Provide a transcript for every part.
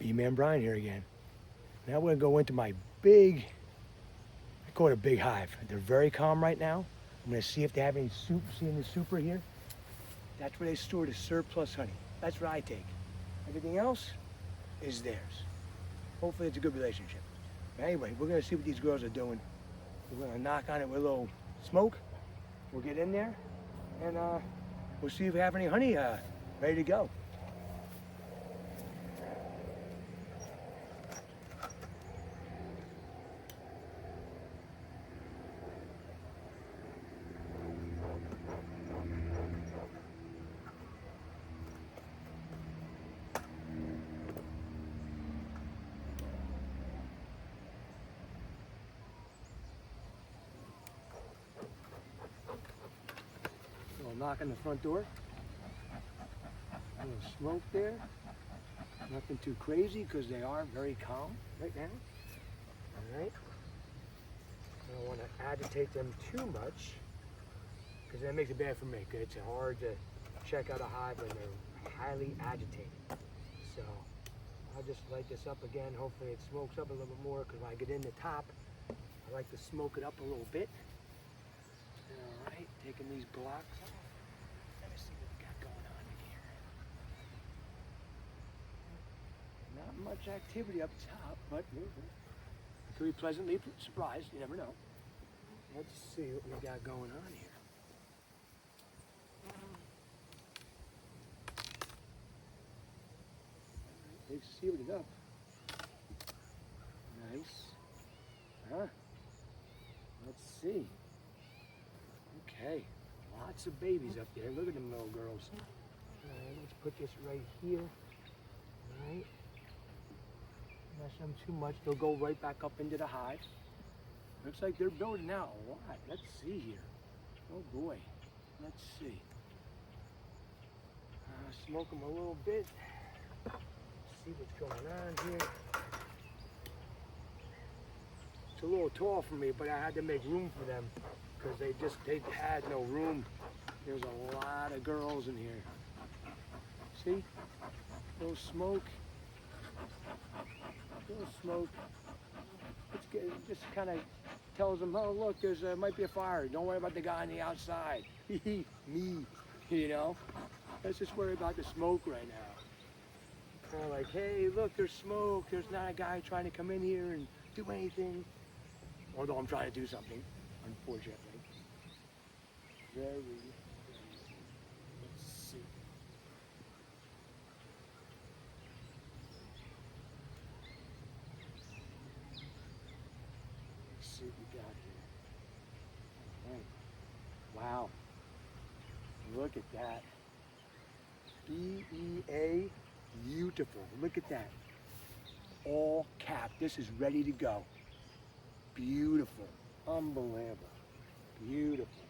B-Man Brian here again. Now we're gonna go into my big, I call it a big hive. They're very calm right now. I'm gonna see if they have any soup. See in the super here? That's where they store the surplus honey. That's what I take. Everything else is theirs. Hopefully it's a good relationship. But anyway, we're gonna see what these girls are doing. We're gonna knock on it with a little smoke. We'll get in there and we'll see if we have any honey ready to go. Knock on the front door. A little smoke there. Nothing too crazy because they are very calm right now. All right. I don't want to agitate them too much because that makes it bad for me. It's hard to check out a hive when they're highly agitated. So I'll just light this up again. Hopefully it smokes up a little bit more because when I get in the top, I like to smoke it up a little bit. All right, taking these blocks off. Let me see what we got going on in here. Not much activity up top, but it could be pleasantly surprised. You never know. Let's see what we got going on here. They sealed it up. Nice. Huh? Let's see. Okay. Lots of babies up there. Look at them little girls. All right, let's put this right here. All right. Mess them too much, they'll go right back up into the hive. Looks like they're building out a lot. Let's see here. Oh boy. Let's see. Smoke them a little bit. See what's going on here. It's a little tall for me, but I had to make room for them because they had no room. There's a lot of girls in here. See? Little smoke. Little smoke. It's good. It just kind of tells them, oh look, there's might be a fire. Don't worry about the guy on the outside. Me, you know. Let's just worry about the smoke right now. Kind of like, hey, look, there's smoke. There's not a guy trying to come in here and do anything. Although I'm trying to do something, unfortunately. Let's see. Let's see what we got here. Right. Wow. Look at that. BEA, beautiful. Look at that. All capped. This is ready to go. Beautiful. Unbelievable. Beautiful.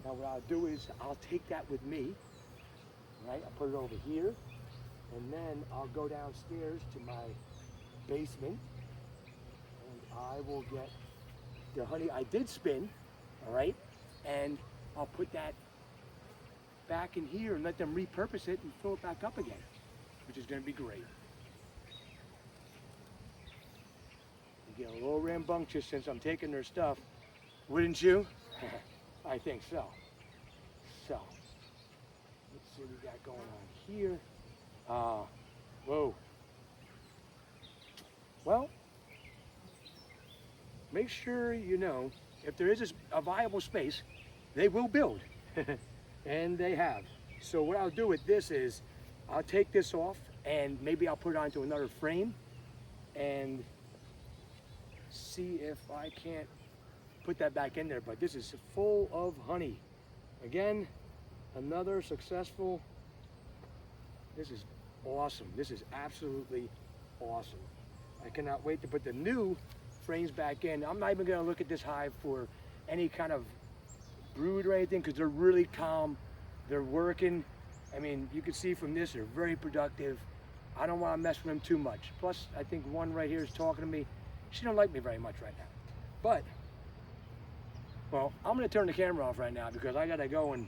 Now what I'll do is I'll take that with me, right? I'll put it over here, and then I'll go downstairs to my basement, and I will get the honey I did spin, all right? And I'll put that back in here and let them repurpose it and fill it back up again, which is gonna be great. You get a little rambunctious since I'm taking their stuff, wouldn't you? I think so. So, let's see what we got going on here. Whoa. Well, make sure you know, if there is a viable space, they will build. And they have. So what I'll do with this is, I'll take this off and maybe I'll put it onto another frame and see if I can't put that back in there, but this is full of honey. Again, another successful. This is awesome. This is absolutely awesome. I cannot wait to put the new frames back in. I'm not even gonna look at this hive for any kind of brood or anything because they're really calm. They're working. I mean, you can see from this, they're very productive. I don't wanna mess with them too much. Plus, I think one right here is talking to me. She don't like me very much right now. But, well, I'm gonna turn the camera off right now because I gotta go and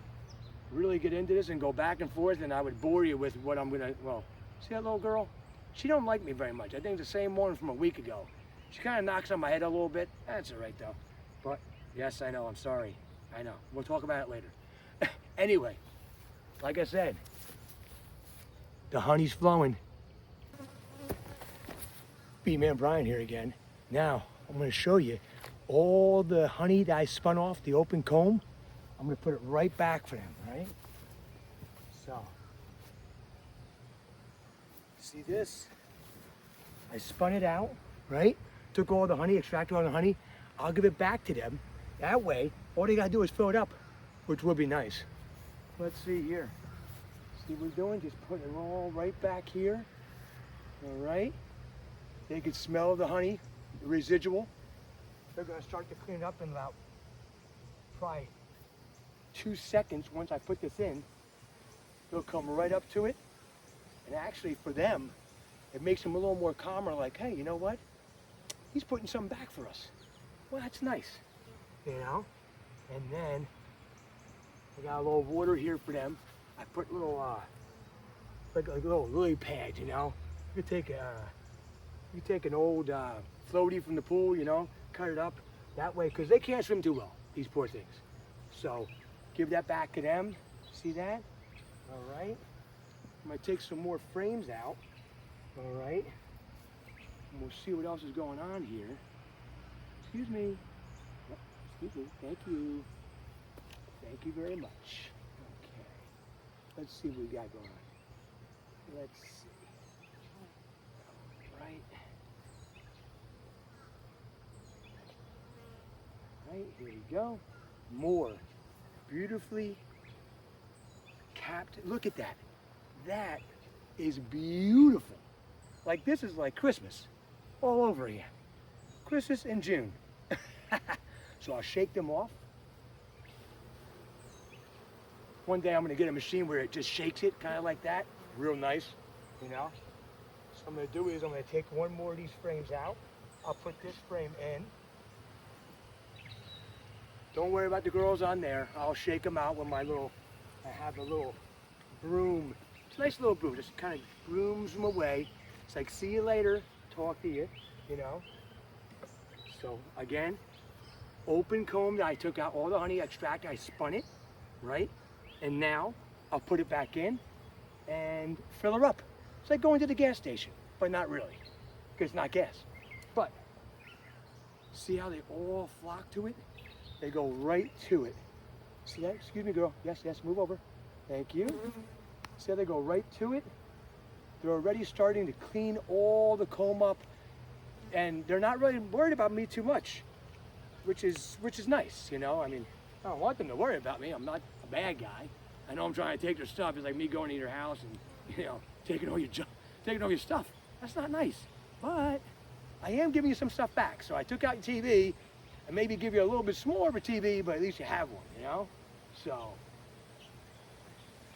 really get into this and go back and forth, and I would bore you with what I'm gonna, well, see that little girl? She don't like me very much. I think it's the same one from a week ago. She kind of knocks on my head a little bit. That's all right though. But yes, I know, I'm sorry. I know, we'll talk about it later. Anyway, like I said, the honey's flowing. B-Man Brian here again. Now, I'm gonna show you all the honey that I spun off the open comb. I'm gonna put it right back for them, right? So, see this? I spun it out, right? Took all the honey, extracted all the honey. I'll give it back to them. That way, all they gotta do is fill it up, which would be nice. Let's see here. See what we're doing? Just putting it all right back here. All right. They can smell the honey, the residual. They're gonna start to clean it up in about probably 2 seconds. Once I put this in, they'll come right up to it. And actually for them, it makes them a little more calmer, like, hey, you know what? He's putting something back for us. Well, that's nice, you know? And then I got a little water here for them. I put little, like a little lily pad, you know? You could take an old floaty from the pool, you know, cut it up that way, because they can't swim too well, these poor things. So give that back to them. See that? All right. I'm gonna take some more frames out. All right. And we'll see what else is going on here. Excuse me. Oh, excuse me. Thank you. Thank you very much. Okay. Let's see what we got going on. Let's see. All right. All right, here we go. More beautifully capped. Look at that. That is beautiful. Like, this is like Christmas all over again. Christmas in June. So I'll shake them off. One day I'm gonna get a machine where it just shakes it, kind of like that. Real nice, you know? So what I'm gonna do is I'm gonna take one more of these frames out. I'll put this frame in. Don't worry about the girls on there. I'll shake them out with my little, I have a little broom. It's a nice little broom, just kind of brooms them away. It's like, see you later, talk to you, you know? So again, open comb, I took out all the honey, extracted, I spun it, right? And now I'll put it back in and fill her up. It's like going to the gas station, but not really, because it's not gas. But see how they all flock to it? They go right to it. See that? Excuse me, girl. Yes, yes, move over. Thank you. See how they go right to it? They're already starting to clean all the comb up, and they're not really worried about me too much, which is nice, you know? I mean, I don't want them to worry about me. I'm not a bad guy. I know I'm trying to take their stuff. It's like me going to your house and, you know, taking all your stuff. That's not nice. But I am giving you some stuff back. So I took out your TV and maybe give you a little bit smaller of a TV, but at least you have one, you know? So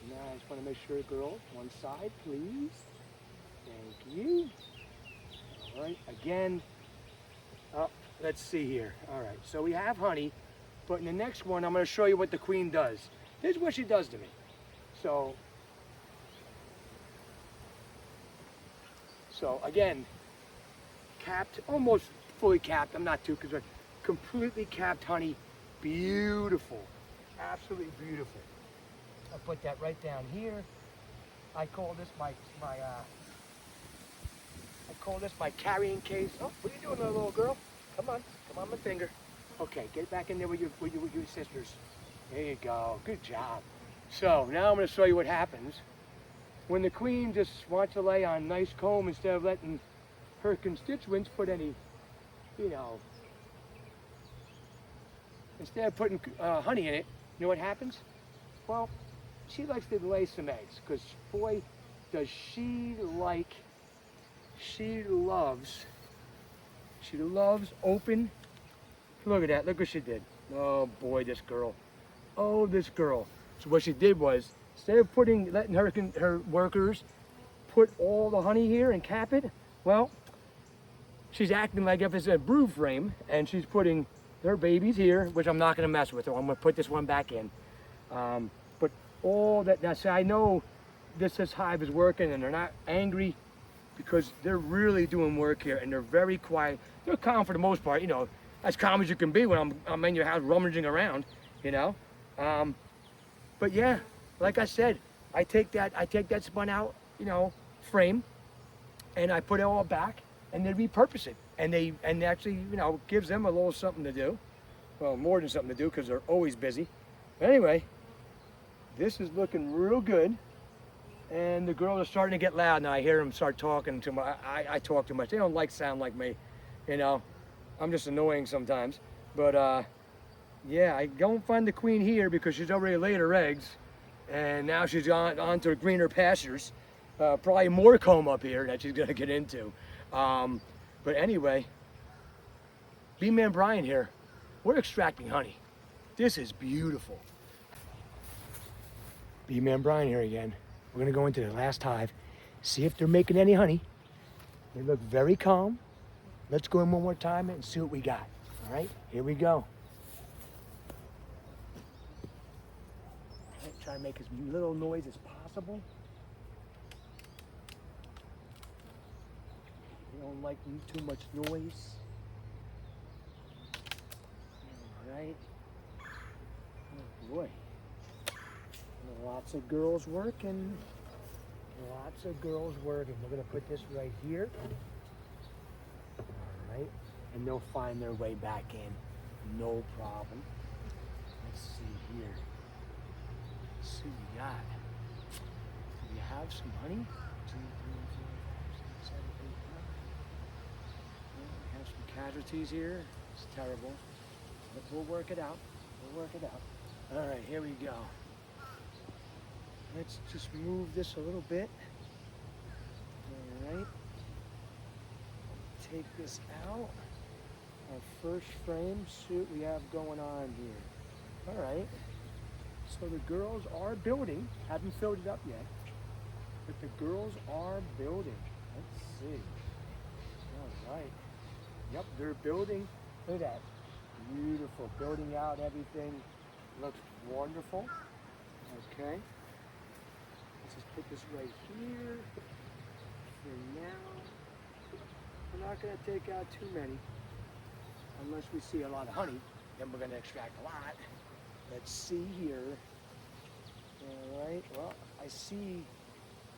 now I just want to make sure, girls, one side, please. Thank you. All right, again, let's see here. All right, so we have honey, but in the next one, I'm going to show you what the queen does. This is what she does to me. So again, capped, almost fully capped. I'm not too concerned. Completely capped honey, beautiful, absolutely beautiful. I'll put that right down here. I call this my carrying case. Oh, what are you doing, little girl? Come on my finger. Okay, get back in there with your sisters. There you go, good job. So now I'm gonna show you what happens when the queen just wants to lay on nice comb instead of letting her constituents put any, you know, instead of putting honey in it. You know what happens? Well, she likes to lay some eggs, because boy, does she like, she loves open. Look at that, look what she did. Oh boy, this girl. Oh, this girl. So what she did was, instead of letting her workers put all the honey here and cap it, well, she's acting like if it's a brood frame, and she's putting her babies here, which I'm not gonna mess with. I'm gonna put this one back in. Put all that. Now, see, I know this hive is working and they're not angry because they're really doing work here and they're very quiet. They're calm for the most part, you know, as calm as you can be when I'm in your house rummaging around, you know. But yeah, like I said, I take that spun out, you know, frame, and I put it all back, and they repurpose it, and actually, you know, gives them a little something to do. Well, more than something to do because they're always busy. But anyway, this is looking real good, and the girls are starting to get loud now. I hear them start talking too much. I talk too much. They don't like sound like me, you know. I'm just annoying sometimes. But yeah, I don't find the queen here because she's already laid her eggs, and now she's on to greener pastures. Probably more comb up here that she's gonna get into. But anyway, B-Man Brian here. We're extracting honey. This is beautiful. B-Man Brian here again. We're gonna go into the last hive, see if they're making any honey. They look very calm. Let's go in one more time and see what we got. All right, here we go. Try to make as little noise as possible. We don't like too much noise. All right. Oh boy. Lots of girls working. Lots of girls working. We're gonna put this right here. All right. And they'll find their way back in. No problem. Let's see here. Let's see what we got. Do we have some honey? 2, 3, 4, 5, 6, 7, 8, 9. We have some casualties here. It's terrible. But we'll work it out. We'll work it out. All right, here we go. Let's just move this a little bit. All right. Take this out. Our first frame, see what we have going on here. All right. So the girls are building. Haven't filled it up yet. But the girls are building. Let's see. All right. Yep, they're building. Look at that. Beautiful. Building out everything. Looks wonderful. Okay. Let's just put this right here for now. We're not going to take out too many unless we see a lot of honey. Then we're going to extract a lot. Let's see here. All right. Well, I see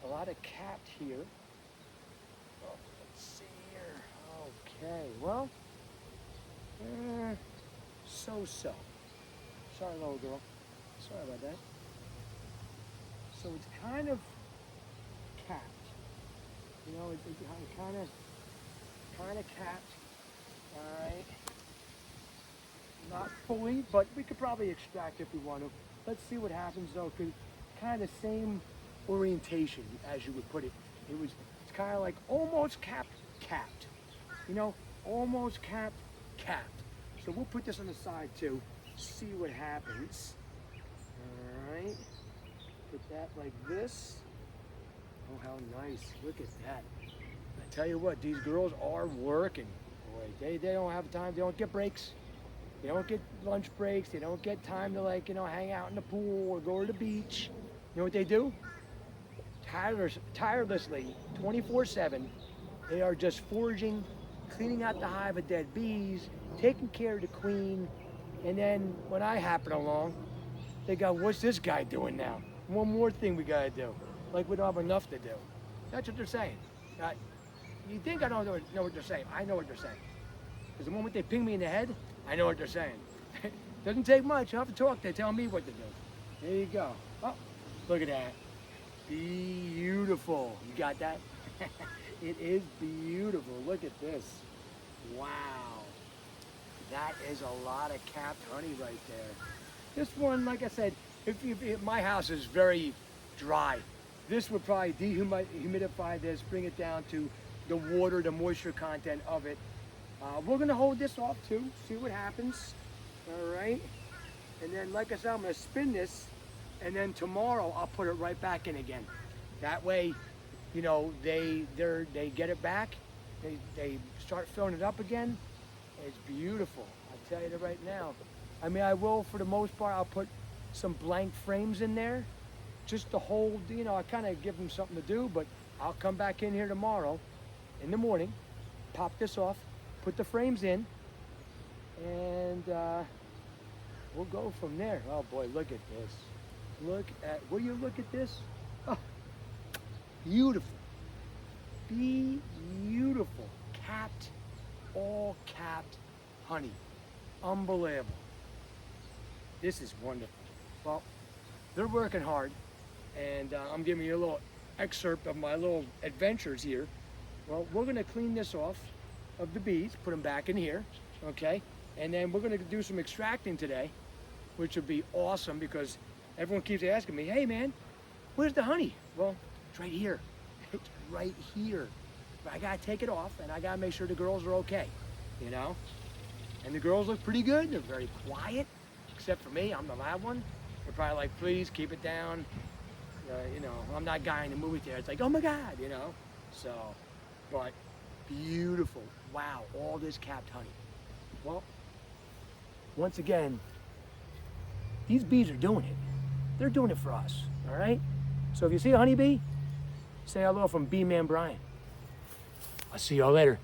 a lot of capped here. Oh, let's see here. Okay. Well, so-so. Sorry, little girl. Sorry about that. So it's kind of capped. You know, it's kind of capped. All right. Not fully, but we could probably extract if we want to. Let's see what happens though. Cause kind of same orientation as you would put it. It's kind of like almost capped. You know, almost capped. So we'll put this on the side too. See what happens. All right. Put that like this. Oh, how nice. Look at that. I tell you what, these girls are working. Boy, they don't have time. They don't get breaks. They don't get lunch breaks. They don't get time to, like, you know, hang out in the pool or go to the beach. You know what they do? Tirelessly, 24/7, they are just foraging, cleaning out the hive of dead bees, taking care of the queen, and then when I happen along, they go, what's this guy doing now? One more thing we gotta do. Like we don't have enough to do. That's what they're saying. You think I don't know what they're saying? I know what they're saying. Because the moment they ping me in the head, I know what they're saying. Doesn't take much. I don't have to talk. They tell me what to do. There you go. Oh, look at that. Beautiful. You got that? It is beautiful. Look at this. Wow. That is a lot of capped honey right there. This one, like I said, if my house is very dry, this would probably dehumidify this, bring it down to the water, the moisture content of it. We're gonna hold this off too, see what happens. All right. And then, like I said, I'm gonna spin this, and then tomorrow I'll put it right back in again. That way, you know, they get it back, they start filling it up again. It's beautiful. I'll tell you that right now. I mean, I will, for the most part, I'll put some blank frames in there, just to hold, you know, I kind of give them something to do, but I'll come back in here tomorrow in the morning, pop this off, put the frames in, and we'll go from there. Oh boy, look at this. Will you look at this? Oh, beautiful. Beautiful. Capped, all capped honey. Unbelievable. This is wonderful. Well, they're working hard, and I'm giving you a little excerpt of my little adventures here. Well, we're gonna clean this off of the bees, put them back in here, okay? And then we're gonna do some extracting today, which would be awesome because everyone keeps asking me, hey man, where's the honey? Well, it's right here. It's right here. But I gotta take it off and I gotta make sure the girls are okay, you know? And the girls look pretty good. They're very quiet, except for me. I'm the loud one. They're probably like, please keep it down. You know, I'm that guy in the movie theater. It's like, oh my God, you know? So, but beautiful. Wow, all this capped honey. Well, once again, these bees are doing it. They're doing it for us, all right? So if you see a honeybee, say hello from Bee Man Brian. I'll see y'all later.